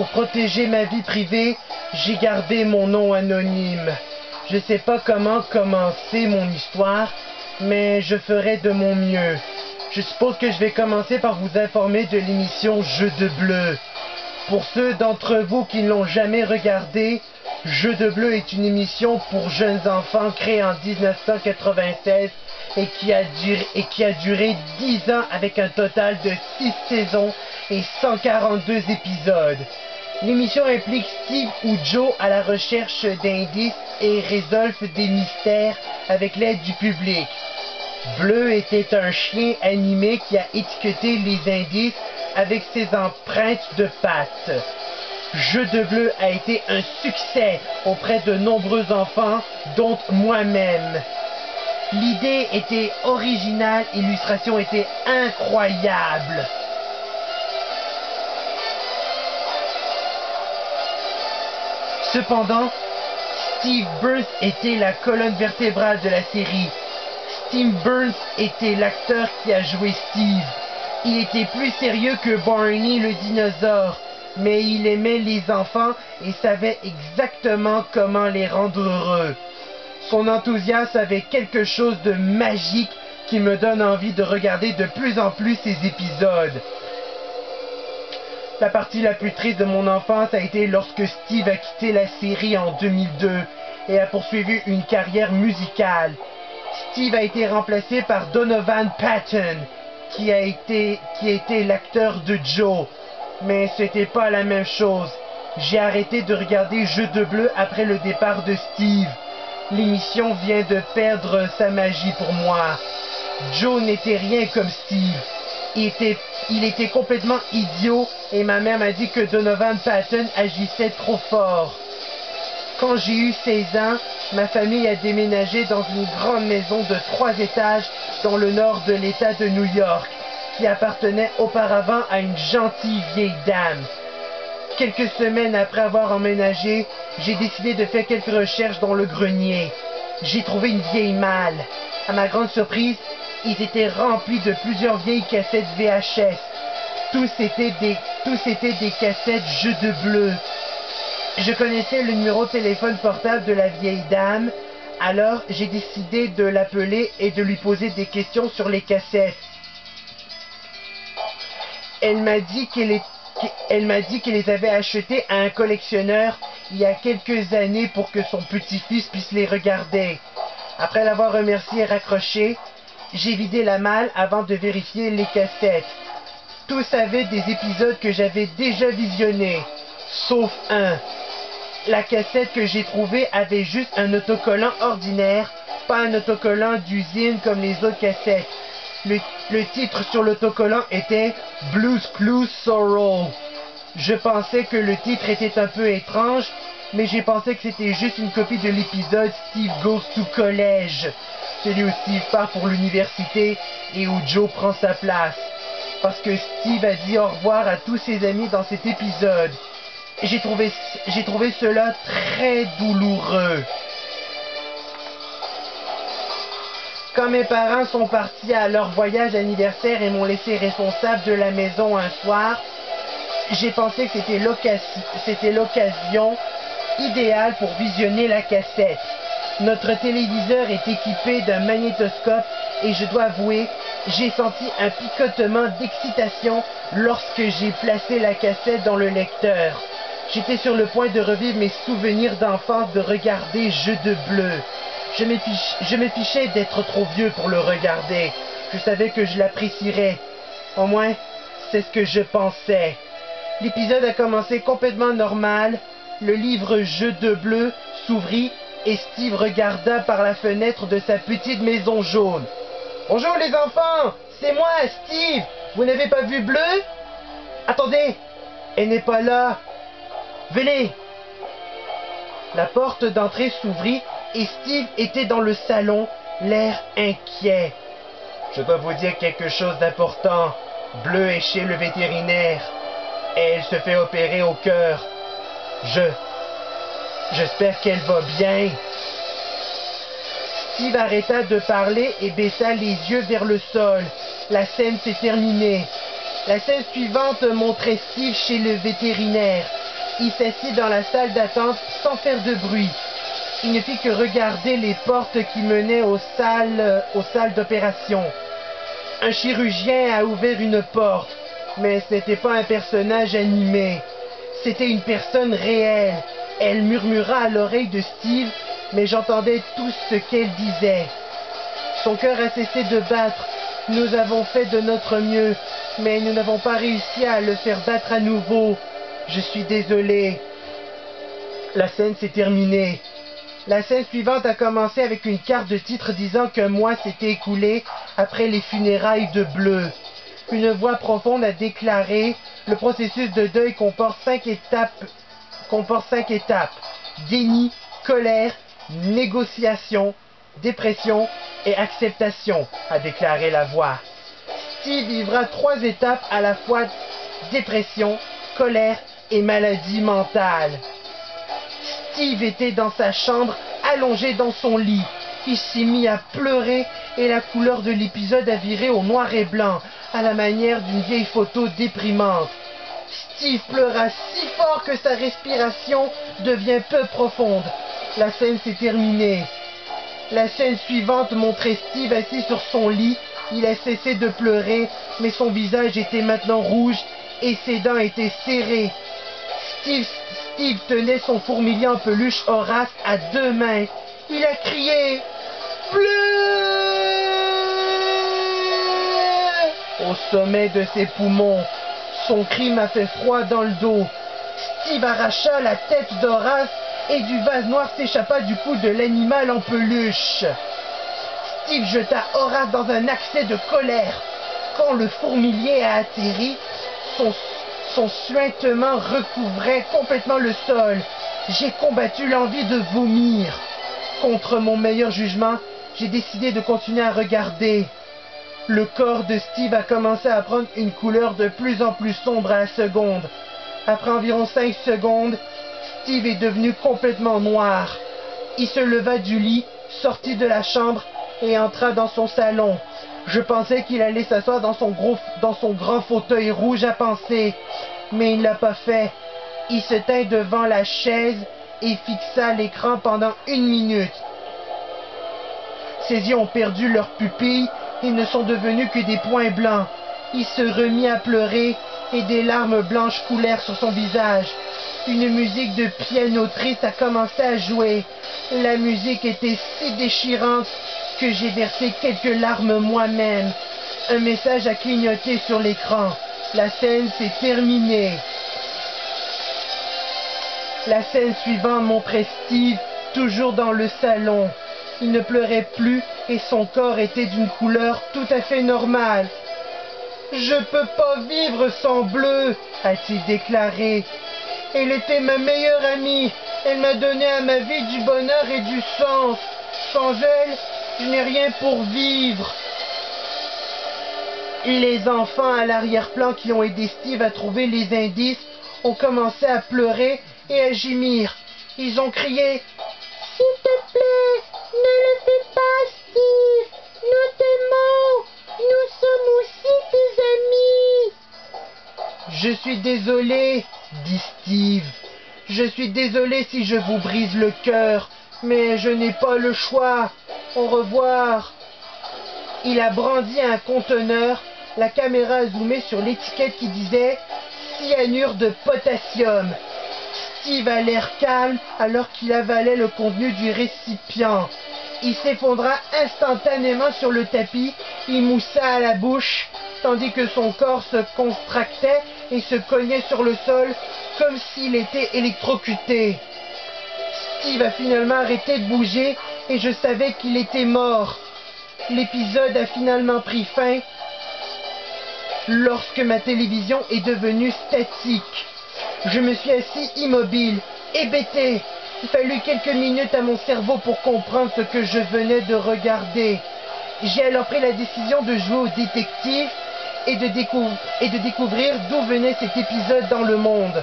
Pour protéger ma vie privée, j'ai gardé mon nom anonyme. Je sais pas comment commencer mon histoire, mais je ferai de mon mieux. Je suppose que je vais commencer par vous informer de l'émission Jeux de Bleu. Pour ceux d'entre vous qui ne l'ont jamais regardé, Jeux de Bleu est une émission pour jeunes enfants créée en 1996 et qui a duré 10 ans avec un total de 6 saisons et 142 épisodes. L'émission implique Steve ou Joe à la recherche d'indices et résolvent des mystères avec l'aide du public. Bleu était un chien animé qui a étiqueté les indices avec ses empreintes de pattes. Jeux de Bleu a été un succès auprès de nombreux enfants, dont moi-même. L'idée était originale, l'illustration était incroyable. Cependant, Steve Burns était la colonne vertébrale de la série. Steve Burns était l'acteur qui a joué Steve. Il était plus sérieux que Barney le dinosaure, mais il aimait les enfants et savait exactement comment les rendre heureux. Son enthousiasme avait quelque chose de magique qui me donne envie de regarder de plus en plus ces épisodes. La partie la plus triste de mon enfance a été lorsque Steve a quitté la série en 2002 et a poursuivi une carrière musicale. Steve a été remplacé par Donovan Patton, qui a été l'acteur de Joe. Mais c'était pas la même chose. J'ai arrêté de regarder Jeux de Bleu après le départ de Steve. L'émission vient de perdre sa magie pour moi. Joe n'était rien comme Steve. Il était complètement idiot et ma mère m'a dit que Donovan Patton agissait trop fort. Quand j'ai eu 16 ans, ma famille a déménagé dans une grande maison de 3 étages dans le nord de l'État de New York, qui appartenait auparavant à une gentille vieille dame. Quelques semaines après avoir emménagé, j'ai décidé de faire quelques recherches dans le grenier. J'ai trouvé une vieille malle. À ma grande surprise, ils étaient remplis de plusieurs vieilles cassettes VHS. Tous étaient des cassettes Jeux de Bleu. Je connaissais le numéro de téléphone portable de la vieille dame, alors j'ai décidé de l'appeler et de lui poser des questions sur les cassettes. Elle m'a dit qu'elle les avait achetées à un collectionneur il y a quelques années pour que son petit-fils puisse les regarder. Après l'avoir remercié et raccroché, j'ai vidé la malle avant de vérifier les cassettes. Tous avaient des épisodes que j'avais déjà visionnés, sauf un. La cassette que j'ai trouvée avait juste un autocollant ordinaire, pas un autocollant d'usine comme les autres cassettes. Le titre sur l'autocollant était Blue's Clues Sorrow. Je pensais que le titre était un peu étrange, mais j'ai pensé que c'était juste une copie de l'épisode Steve Goes to College, celui où Steve part pour l'université et où Joe prend sa place. Parce que Steve a dit au revoir à tous ses amis dans cet épisode. J'ai trouvé cela très douloureux. Quand mes parents sont partis à leur voyage d'anniversaire et m'ont laissé responsable de la maison un soir, j'ai pensé que c'était l'occasion idéale pour visionner la cassette. Notre téléviseur est équipé d'un magnétoscope et je dois avouer, j'ai senti un picotement d'excitation lorsque j'ai placé la cassette dans le lecteur. J'étais sur le point de revivre mes souvenirs d'enfance de regarder Jeux de Bleu. Je me fichais d'être trop vieux pour le regarder. Je savais que je l'apprécierais. Au moins, c'est ce que je pensais. L'épisode a commencé complètement normal. Le livre Jeux de Bleu s'ouvrit et Steve regarda par la fenêtre de sa petite maison jaune. « Bonjour les enfants, c'est moi, Steve. Vous n'avez pas vu Bleu? Attendez, elle n'est pas là. Venez. » La porte d'entrée s'ouvrit et Steve était dans le salon, l'air inquiet. « Je dois vous dire quelque chose d'important. Bleu est chez le vétérinaire. Elle se fait opérer au cœur. J'espère qu'elle va bien. » Steve arrêta de parler et baissa les yeux vers le sol. La scène s'est terminée. La scène suivante montrait Steve chez le vétérinaire. Il s'assit dans la salle d'attente sans faire de bruit. Il ne fit que regarder les portes qui menaient aux salles d'opération. Un chirurgien a ouvert une porte, mais ce n'était pas un personnage animé. C'était une personne réelle. Elle murmura à l'oreille de Steve, mais j'entendais tout ce qu'elle disait. Son cœur a cessé de battre. Nous avons fait de notre mieux, mais nous n'avons pas réussi à le faire battre à nouveau. Je suis désolé. La scène s'est terminée. La scène suivante a commencé avec une carte de titre disant qu'un mois s'était écoulé après les funérailles de Bleu. Une voix profonde a déclaré « Le processus de deuil comporte 5 étapes. Déni, colère, négociation, dépression et acceptation », a déclaré la voix. Steve vivra 3 étapes à la fois: dépression, colère et maladie mentale. Steve était dans sa chambre, allongé dans son lit. Il s'est mis à pleurer et la couleur de l'épisode a viré au noir et blanc, à la manière d'une vieille photo déprimante. Steve pleura si fort que sa respiration devient peu profonde. La scène s'est terminée. La scène suivante montrait Steve assis sur son lit. Il a cessé de pleurer, mais son visage était maintenant rouge et ses dents étaient serrées. Steve tenait son fourmilier en peluche Horace à 2 mains. Il a crié « Bleu !» au sommet de ses poumons. Son cri m'a fait froid dans le dos. Steve arracha la tête d'Horace et du vase noir s'échappa du cou de l'animal en peluche. Steve jeta Horace dans un accès de colère. Quand le fourmilier a atterri, son suintement recouvrait complètement le sol. J'ai combattu l'envie de vomir. Contre mon meilleur jugement, j'ai décidé de continuer à regarder. Le corps de Steve a commencé à prendre une couleur de plus en plus sombre à la seconde. Après environ 5 secondes, Steve est devenu complètement noir. Il se leva du lit, sortit de la chambre et entra dans son salon. Je pensais qu'il allait s'asseoir dans son grand fauteuil rouge à penser, mais il ne l'a pas fait. Il se tint devant la chaise et fixa l'écran pendant 1 minute. Ses yeux ont perdu leurs pupilles et ne sont devenus que des points blancs. Il se remit à pleurer et des larmes blanches coulèrent sur son visage. Une musique de piano triste a commencé à jouer. La musique était si déchirante que j'ai versé quelques larmes moi-même. Un message a clignoté sur l'écran. La scène s'est terminée. La scène suivante montrait Steve toujours dans le salon. Il ne pleurait plus et son corps était d'une couleur tout à fait normale. « Je peux pas vivre sans Bleu !» a-t-il déclaré. « Elle était ma meilleure amie. Elle m'a donné à ma vie du bonheur et du sens. Sans elle, je n'ai rien pour vivre. » Les enfants à l'arrière-plan qui ont aidé Steve à trouver les indices ont commencé à pleurer et à gémir. Ils ont crié « S'il te plaît, ne le fais pas, Steve. Nous t'aimons. Nous sommes aussi tes amis. » « Je suis désolé, » dit Steve. « Je suis désolé si je vous brise le cœur, mais je n'ai pas le choix. Au revoir. » Il a brandi un conteneur. La caméra a zoomé sur l'étiquette qui disait « Cyanure de potassium ». Steve a l'air calme alors qu'il avalait le contenu du récipient. Il s'effondra instantanément sur le tapis, il moussa à la bouche, tandis que son corps se contractait et se cognait sur le sol comme s'il était électrocuté. Steve a finalement arrêté de bouger et je savais qu'il était mort. L'épisode a finalement pris fin lorsque ma télévision est devenue statique. Je me suis assis immobile, hébété. Il fallut quelques minutes à mon cerveau pour comprendre ce que je venais de regarder. J'ai alors pris la décision de jouer au détective et de découvrir d'où venait cet épisode dans le monde.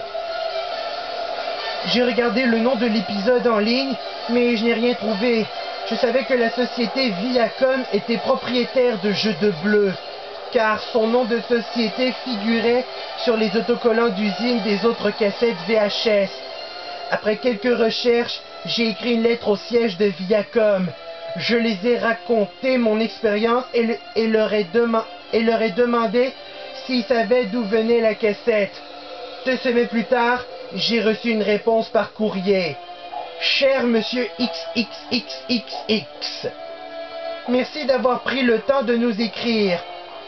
J'ai regardé le nom de l'épisode en ligne, mais je n'ai rien trouvé. Je savais que la société Viacom était propriétaire de Jeux de Bleu. car son nom de société figurait sur les autocollants d'usine des autres cassettes VHS. Après quelques recherches, j'ai écrit une lettre au siège de Viacom. Je les ai raconté mon expérience et leur ai demandé s'ils savaient d'où venait la cassette. 2 semaines plus tard, j'ai reçu une réponse par courrier. Cher monsieur XXXXX, merci d'avoir pris le temps de nous écrire.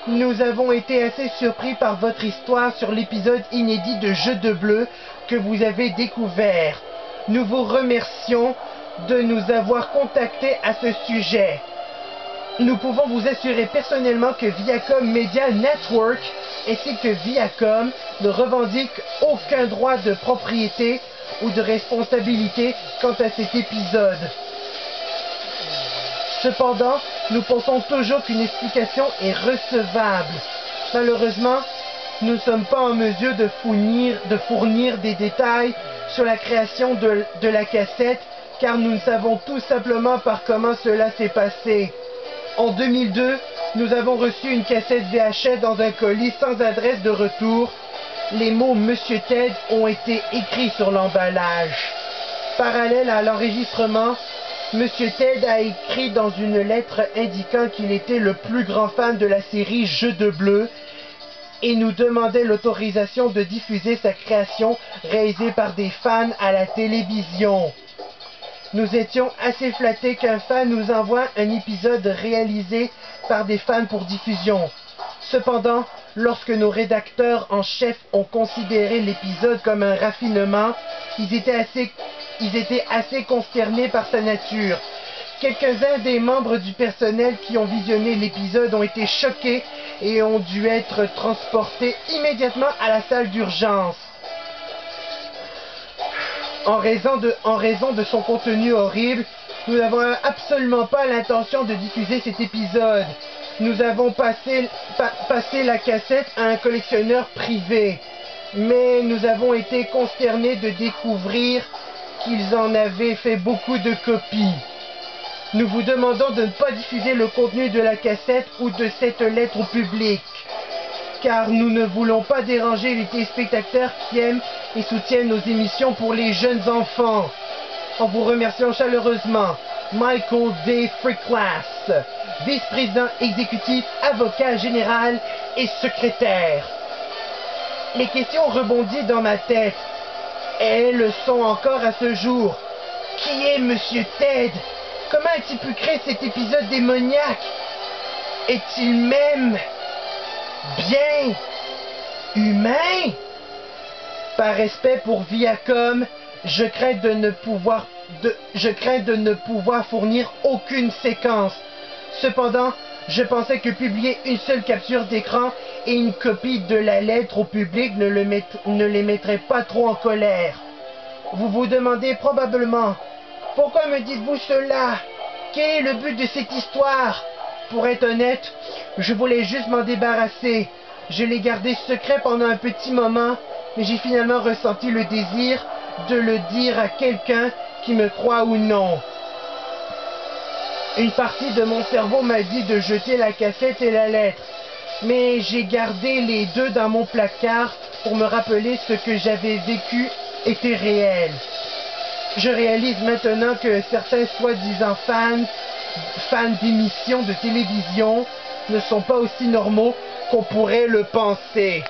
Nous avons été assez surpris par votre histoire sur l'épisode inédit de Jeu de Bleu que vous avez découvert. Nous vous remercions de nous avoir contactés à ce sujet. Nous pouvons vous assurer personnellement que Viacom Media Network ainsi que Viacom ne revendiquent aucun droit de propriété ou de responsabilité quant à cet épisode. Cependant, nous pensons toujours qu'une explication est recevable. Malheureusement, nous ne sommes pas en mesure de fournir des détails sur la création de la cassette, car nous ne savons tout simplement pas comment cela s'est passé. En 2002, nous avons reçu une cassette VHS dans un colis sans adresse de retour. Les mots Monsieur Ted ont été écrits sur l'emballage. Parallèle à l'enregistrement, Monsieur Ted a écrit dans une lettre indiquant qu'il était le plus grand fan de la série Jeu de Bleu et nous demandait l'autorisation de diffuser sa création réalisée par des fans à la télévision. Nous étions assez flattés qu'un fan nous envoie un épisode réalisé par des fans pour diffusion. Cependant, lorsque nos rédacteurs en chef ont considéré l'épisode comme un raffinement, ils étaient assez consternés par sa nature. Quelques-uns des membres du personnel qui ont visionné l'épisode ont été choqués et ont dû être transportés immédiatement à la salle d'urgence. En raison de son contenu horrible, nous n'avons absolument pas l'intention de diffuser cet épisode. Nous avons passé la cassette à un collectionneur privé, mais nous avons été consternés de découvrir qu'ils en avaient fait beaucoup de copies. Nous vous demandons de ne pas diffuser le contenu de la cassette ou de cette lettre au public, car nous ne voulons pas déranger les téléspectateurs qui aiment et soutiennent nos émissions pour les jeunes enfants. En vous remerciant chaleureusement, Michael D. Freeclass, vice-président exécutif, avocat général et secrétaire. Les questions rebondissent dans ma tête. Elles le sont encore à ce jour. Qui est Monsieur Ted? Comment a-t-il pu créer cet épisode démoniaque? Est-il même bien humain? Par respect pour Viacom, je crains de ne pouvoir fournir aucune séquence. Cependant, je pensais que publier une seule capture d'écran et une copie de la lettre au public ne les mettrait pas trop en colère. Vous vous demandez probablement, pourquoi me dites-vous cela? Quel est le but de cette histoire? Pour être honnête, je voulais juste m'en débarrasser. Je l'ai gardé secret pendant un petit moment, mais j'ai finalement ressenti le désir de le dire à quelqu'un qui me croit ou non. Une partie de mon cerveau m'a dit de jeter la cassette et la lettre, mais j'ai gardé les deux dans mon placard pour me rappeler ce que j'avais vécu était réel. Je réalise maintenant que certains soi-disant fans d'émissions de télévision ne sont pas aussi normaux qu'on pourrait le penser.